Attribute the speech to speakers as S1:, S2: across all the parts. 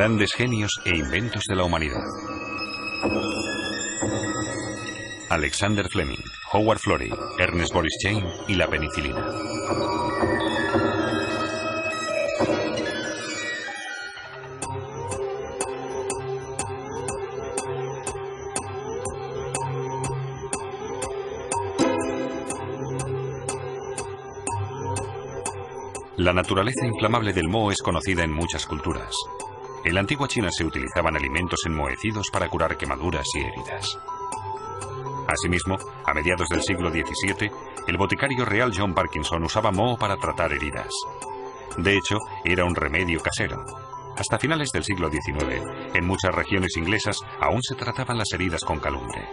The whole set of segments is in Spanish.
S1: Grandes genios e inventos de la humanidad. Alexander Fleming, Howard Florey, Ernest Boris Chain y la penicilina. La naturaleza inflamable del moho es conocida en muchas culturas. En la antigua China se utilizaban alimentos enmohecidos para curar quemaduras y heridas. Asimismo, a mediados del siglo XVII, el boticario real John Parkinson usaba moho para tratar heridas. De hecho, era un remedio casero. Hasta finales del siglo XIX, en muchas regiones inglesas aún se trataban las heridas con calumbre.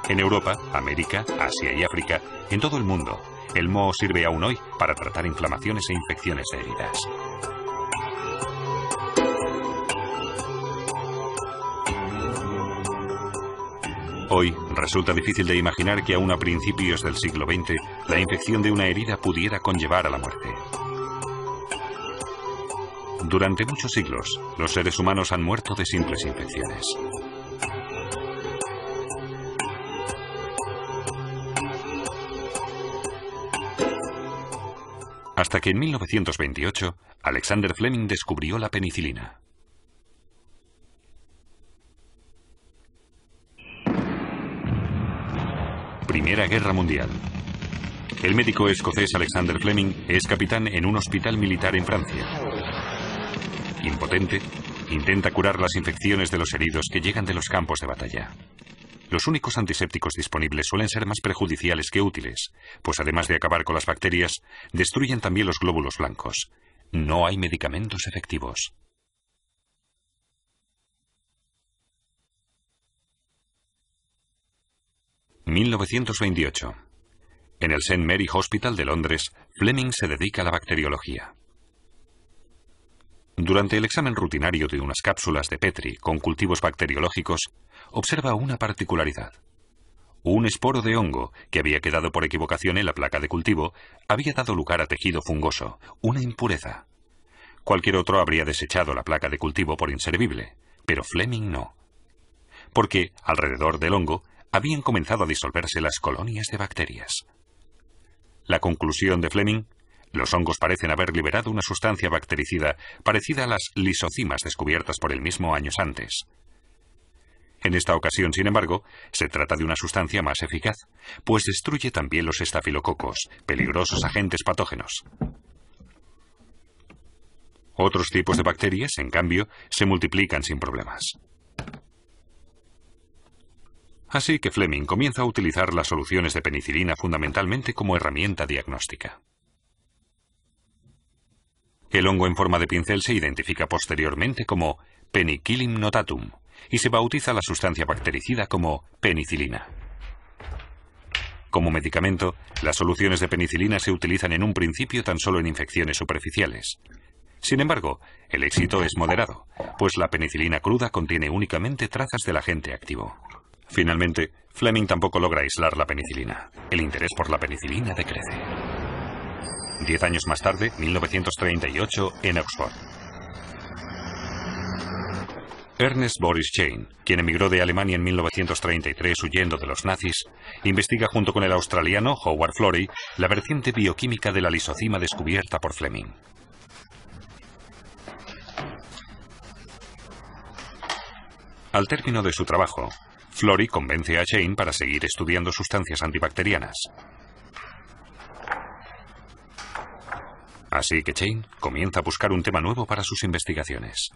S1: En Europa, América, Asia y África, en todo el mundo, el moho sirve aún hoy para tratar inflamaciones e infecciones de heridas. Hoy resulta difícil de imaginar que aún a principios del siglo XX la infección de una herida pudiera conllevar a la muerte. Durante muchos siglos, los seres humanos han muerto de simples infecciones. Hasta que en 1928, Alexander Fleming descubrió la penicilina. Primera Guerra Mundial. El médico escocés Alexander Fleming es capitán en un hospital militar en Francia. Impotente, intenta curar las infecciones de los heridos que llegan de los campos de batalla. Los únicos antisépticos disponibles suelen ser más perjudiciales que útiles, pues además de acabar con las bacterias, destruyen también los glóbulos blancos. No hay medicamentos efectivos. ...1928... En el St. Mary Hospital de Londres, Fleming se dedica a la bacteriología. Durante el examen rutinario de unas cápsulas de Petri con cultivos bacteriológicos, observa una particularidad. Un esporo de hongo, que había quedado por equivocación en la placa de cultivo, había dado lugar a tejido fungoso, una impureza. Cualquier otro habría desechado la placa de cultivo por inservible, pero Fleming no. Porque, alrededor del hongo, habían comenzado a disolverse las colonias de bacterias. La conclusión de Fleming: los hongos parecen haber liberado una sustancia bactericida parecida a las lisocimas descubiertas por él mismo años antes. En esta ocasión, sin embargo, se trata de una sustancia más eficaz, pues destruye también los estafilococos, peligrosos agentes patógenos. Otros tipos de bacterias, en cambio, se multiplican sin problemas. Así que Fleming comienza a utilizar las soluciones de penicilina fundamentalmente como herramienta diagnóstica. El hongo en forma de pincel se identifica posteriormente como Penicillium notatum y se bautiza la sustancia bactericida como penicilina. Como medicamento, las soluciones de penicilina se utilizan en un principio tan solo en infecciones superficiales. Sin embargo, el éxito es moderado, pues la penicilina cruda contiene únicamente trazas del agente activo. Finalmente, Fleming tampoco logra aislar la penicilina. El interés por la penicilina decrece. 10 años más tarde, 1938, en Oxford. Ernest Boris Chain, quien emigró de Alemania en 1933 huyendo de los nazis, investiga junto con el australiano Howard Florey la vertiente bioquímica de la lisocima descubierta por Fleming. Al término de su trabajo, Florey convence a Chain para seguir estudiando sustancias antibacterianas. Así que Chain comienza a buscar un tema nuevo para sus investigaciones.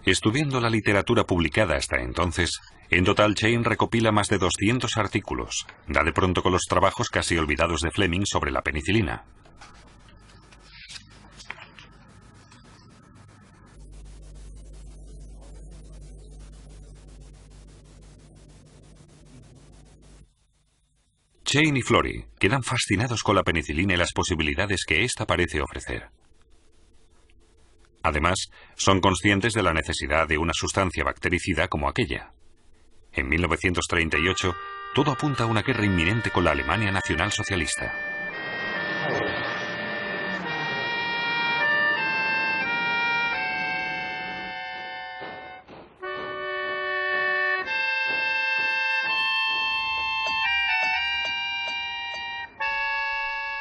S1: Estudiando la literatura publicada hasta entonces, en total Chain recopila más de 200 artículos. Da de pronto con los trabajos casi olvidados de Fleming sobre la penicilina. Chain y Florey quedan fascinados con la penicilina y las posibilidades que ésta parece ofrecer. Además, son conscientes de la necesidad de una sustancia bactericida como aquella. En 1938, todo apunta a una guerra inminente con la Alemania nacionalsocialista.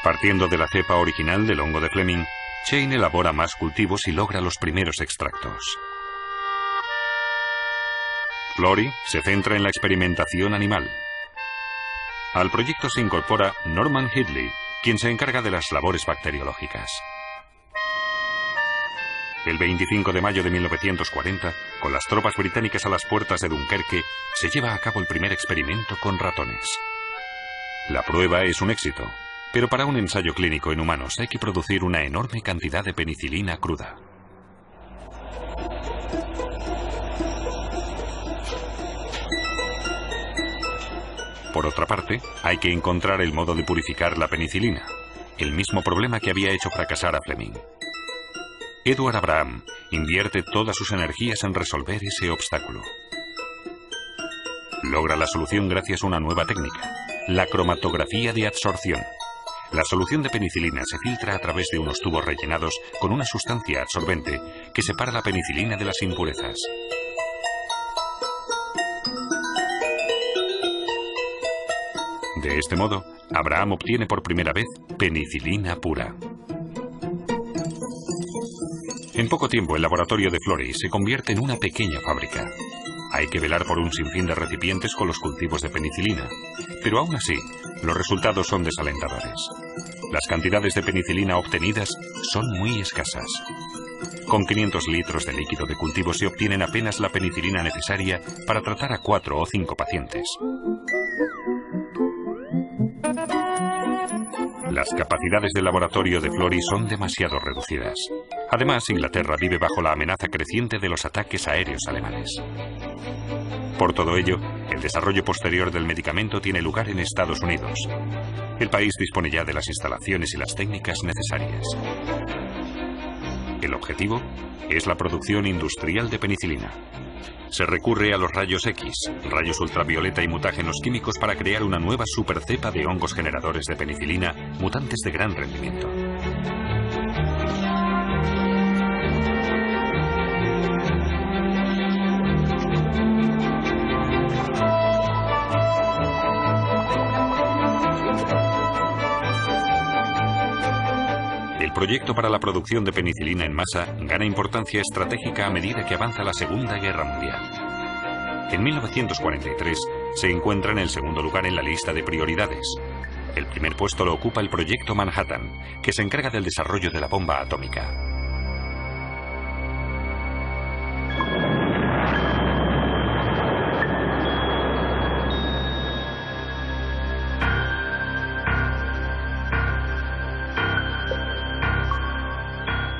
S1: Partiendo de la cepa original del hongo de Fleming, Chain elabora más cultivos y logra los primeros extractos. Florey se centra en la experimentación animal. Al proyecto se incorpora Norman Headley, quien se encarga de las labores bacteriológicas. El 25 de mayo de 1940, con las tropas británicas a las puertas de Dunkerque, se lleva a cabo el primer experimento con ratones. La prueba es un éxito, pero para un ensayo clínico en humanos hay que producir una enorme cantidad de penicilina cruda. Por otra parte, hay que encontrar el modo de purificar la penicilina, el mismo problema que había hecho fracasar a Fleming. Edward Abraham invierte todas sus energías en resolver ese obstáculo. Logra la solución gracias a una nueva técnica, la cromatografía de absorción. La solución de penicilina se filtra a través de unos tubos rellenados con una sustancia absorbente que separa la penicilina de las impurezas. De este modo, Abraham obtiene por primera vez penicilina pura. En poco tiempo, el laboratorio de Florey se convierte en una pequeña fábrica. Hay que velar por un sinfín de recipientes con los cultivos de penicilina, pero aún así, los resultados son desalentadores. Las cantidades de penicilina obtenidas son muy escasas. Con 500 litros de líquido de cultivo se obtienen apenas la penicilina necesaria para tratar a 4 o 5 pacientes. Las capacidades del laboratorio de Florey son demasiado reducidas. Además, Inglaterra vive bajo la amenaza creciente de los ataques aéreos alemanes. Por todo ello, el desarrollo posterior del medicamento tiene lugar en Estados Unidos. El país dispone ya de las instalaciones y las técnicas necesarias. El objetivo es la producción industrial de penicilina. Se recurre a los rayos X, rayos ultravioleta y mutágenos químicos para crear una nueva supercepa de hongos generadores de penicilina, mutantes de gran rendimiento. El proyecto para la producción de penicilina en masa gana importancia estratégica a medida que avanza la Segunda Guerra Mundial. En 1943 se encuentra en el segundo lugar en la lista de prioridades. El primer puesto lo ocupa el Proyecto Manhattan, que se encarga del desarrollo de la bomba atómica.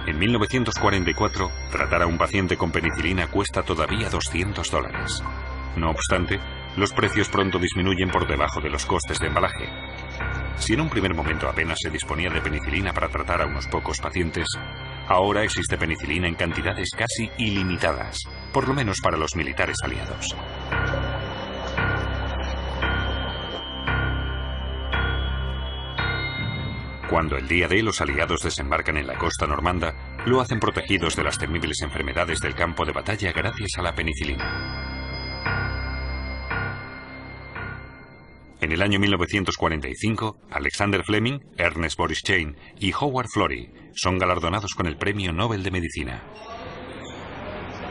S1: En 1944, tratar a un paciente con penicilina cuesta todavía $200. No obstante, los precios pronto disminuyen por debajo de los costes de embalaje. Si en un primer momento apenas se disponía de penicilina para tratar a unos pocos pacientes, ahora existe penicilina en cantidades casi ilimitadas, por lo menos para los militares aliados. Cuando el día D los aliados desembarcan en la costa normanda, lo hacen protegidos de las temibles enfermedades del campo de batalla gracias a la penicilina. En el año 1945, Alexander Fleming, Ernest Boris Chain y Howard Florey son galardonados con el Premio Nobel de Medicina.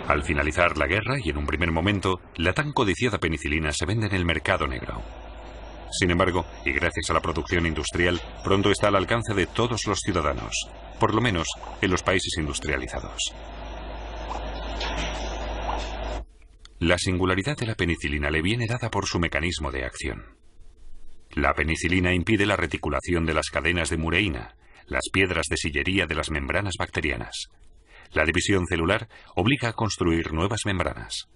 S1: Al finalizar la guerra y en un primer momento, la tan codiciada penicilina se vende en el mercado negro. Sin embargo, y gracias a la producción industrial, pronto está al alcance de todos los ciudadanos, por lo menos en los países industrializados. La singularidad de la penicilina le viene dada por su mecanismo de acción. La penicilina impide la reticulación de las cadenas de mureína, las piedras de sillería de las membranas bacterianas. La división celular obliga a construir nuevas membranas.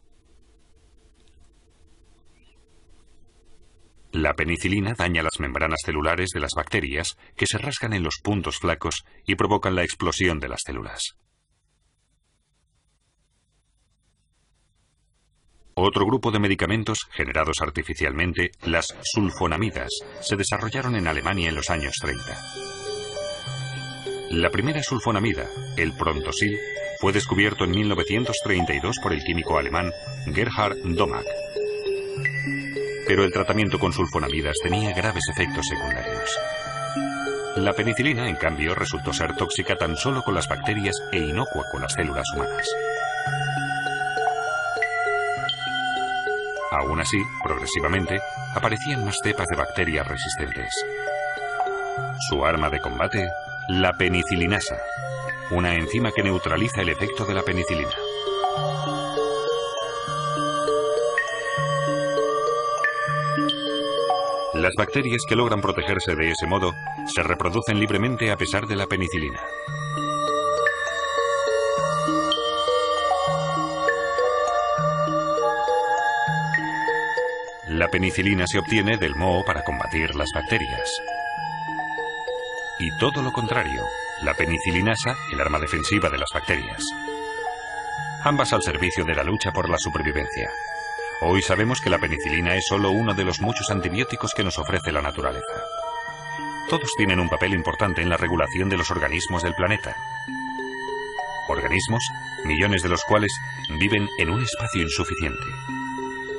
S1: La penicilina daña las membranas celulares de las bacterias que se rasgan en los puntos flacos y provocan la explosión de las células. Otro grupo de medicamentos generados artificialmente, las sulfonamidas, se desarrollaron en Alemania en los años 30. La primera sulfonamida, el Prontosil, fue descubierto en 1932 por el químico alemán Gerhard Domag. Pero el tratamiento con sulfonamidas tenía graves efectos secundarios. La penicilina, en cambio, resultó ser tóxica tan solo con las bacterias e inocua con las células humanas. Aún así, progresivamente, aparecían más cepas de bacterias resistentes. Su arma de combate, la penicilinasa, una enzima que neutraliza el efecto de la penicilina. Las bacterias que logran protegerse de ese modo se reproducen libremente a pesar de la penicilina. La penicilina se obtiene del moho para combatir las bacterias. Y todo lo contrario, la penicilinasa, el arma defensiva de las bacterias. Ambas al servicio de la lucha por la supervivencia. Hoy sabemos que la penicilina es solo uno de los muchos antibióticos que nos ofrece la naturaleza. Todos tienen un papel importante en la regulación de los organismos del planeta. Organismos, millones de los cuales viven en un espacio insuficiente.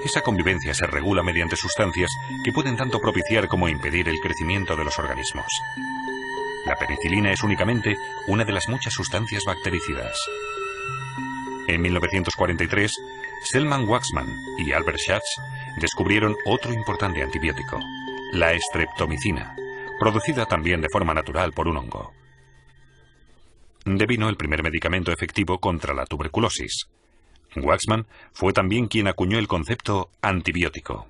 S1: Esa convivencia se regula mediante sustancias que pueden tanto propiciar como impedir el crecimiento de los organismos. La penicilina es únicamente una de las muchas sustancias bactericidas. En 1943, Selman Waksman y Albert Schatz descubrieron otro importante antibiótico, la streptomicina, producida también de forma natural por un hongo. Devino el primer medicamento efectivo contra la tuberculosis. Waksman fue también quien acuñó el concepto antibiótico.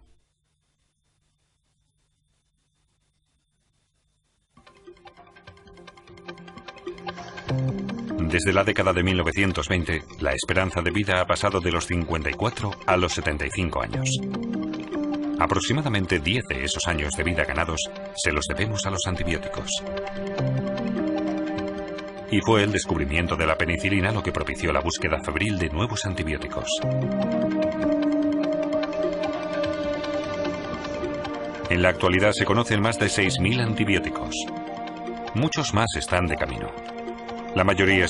S1: Desde la década de 1920, la esperanza de vida ha pasado de los 54 a los 75 años. Aproximadamente 10 de esos años de vida ganados se los debemos a los antibióticos. Y fue el descubrimiento de la penicilina lo que propició la búsqueda febril de nuevos antibióticos. En la actualidad se conocen más de 6.000 antibióticos. Muchos más están de camino. La mayoría